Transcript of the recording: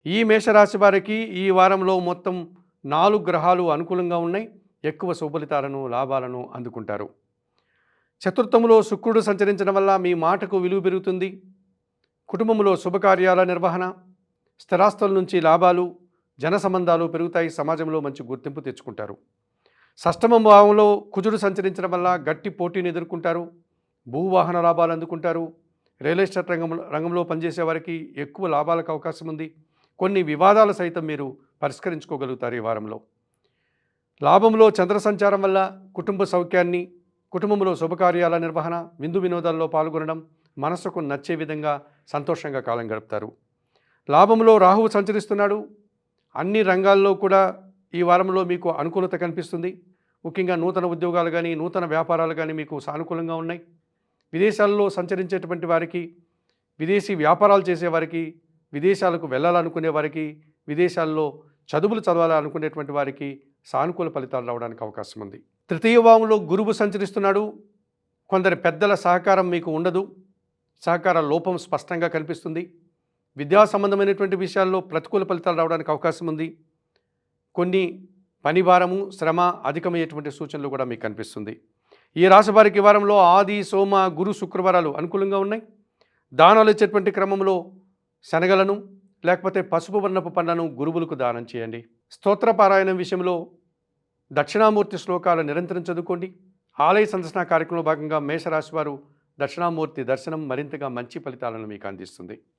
ఈ మేషరాశి వారికి ఈ వారంలో మొత్తం 4 గ్రహాలు అనుకూలంగా ఉన్నాయి. ఎక్కువ శుభలితాలను, లాభాలను అందుకుంటారు. చతుర్థములో శుక్రుడు సంచరించడం వల్ల మీ మాటకు విలువ పెరుగుతుంది. కుటుంబంలో శుభకార్యాల నిర్వహణ, స్థిరాస్తుల నుంచి లాభాలు, జన సంబంధాలు పెరుగుతాయి. సమాజంలో మంచి గుర్తింపు తెచ్చుకుంటారు. షష్టమ భావంలో కుజుడు సంచరించడం వల్ల గట్టి పోటీని ఎదుర్కొంటారు. భూవాహన లాభాలు అందుకుంటారు. రియల్ ఎస్టేట్ రంగంలో పనిచేసే వారికి ఎక్కువ లాభాలకు అవకాశం ఉంది. కొన్ని వివాదాలు సైతం మీరు పరిష్కరించుకోగలుగుతారు ఈ వారంలో. లాభంలో చంద్ర సంచారం వల్ల కుటుంబ సౌఖ్యాన్ని, కుటుంబంలో శుభకార్యాల నిర్వహణ, విందు వినోదాల్లో పాల్గొనడం, మనసుకు నచ్చే విధంగా సంతోషంగా కాలం గడుపుతారు. లాభంలో రాహువు సంచరిస్తున్నాడు. అన్ని రంగాల్లో కూడా ఈ వారంలో మీకు అనుకూలత కనిపిస్తుంది. ముఖ్యంగా నూతన ఉద్యోగాలు కానీ, నూతన వ్యాపారాలు కానీ మీకు సానుకూలంగా ఉన్నాయి. విదేశాల్లో సంచరించేటువంటి వారికి, విదేశీ వ్యాపారాలు చేసేవారికి, విదేశాలకు వెళ్ళాలనుకునే వారికి, విదేశాల్లో చదువులు చదవాలనుకునేటువంటి వారికి సానుకూల ఫలితాలు రావడానికి అవకాశం ఉంది. తృతీయ భావంలో గురువు సంచరిస్తున్నాడు. కొందరి పెద్దల సహకారం మీకు ఉండదు. సహకార లోపం స్పష్టంగా కనిపిస్తుంది. విద్యా సంబంధమైనటువంటి విషయాల్లో ప్రతికూల ఫలితాలు రావడానికి అవకాశం ఉంది. కొన్ని పని భారము, శ్రమ అధికమయ్యేటువంటి సూచనలు కూడా మీకు కనిపిస్తుంది. ఈ రాశి వారికి వారంలో ఆది, సోమ, గురు, శుక్రవారాలు అనుకూలంగా ఉన్నాయి. దానాలు ఇచ్చేటువంటి క్రమంలో శనగలను లేకపోతే పసుపు వర్ణపు పండ్లను గురువులకు దానం చేయండి. స్తోత్ర పారాయణం విషయంలో దక్షిణామూర్తి శ్లోకాలు నిరంతరం చదువుకోండి. ఆలయ సందర్శన కార్యక్రమంలో భాగంగా మేషరాశి వారు దక్షిణామూర్తి దర్శనం మరింతగా మంచి ఫలితాలను మీకు అందిస్తుంది.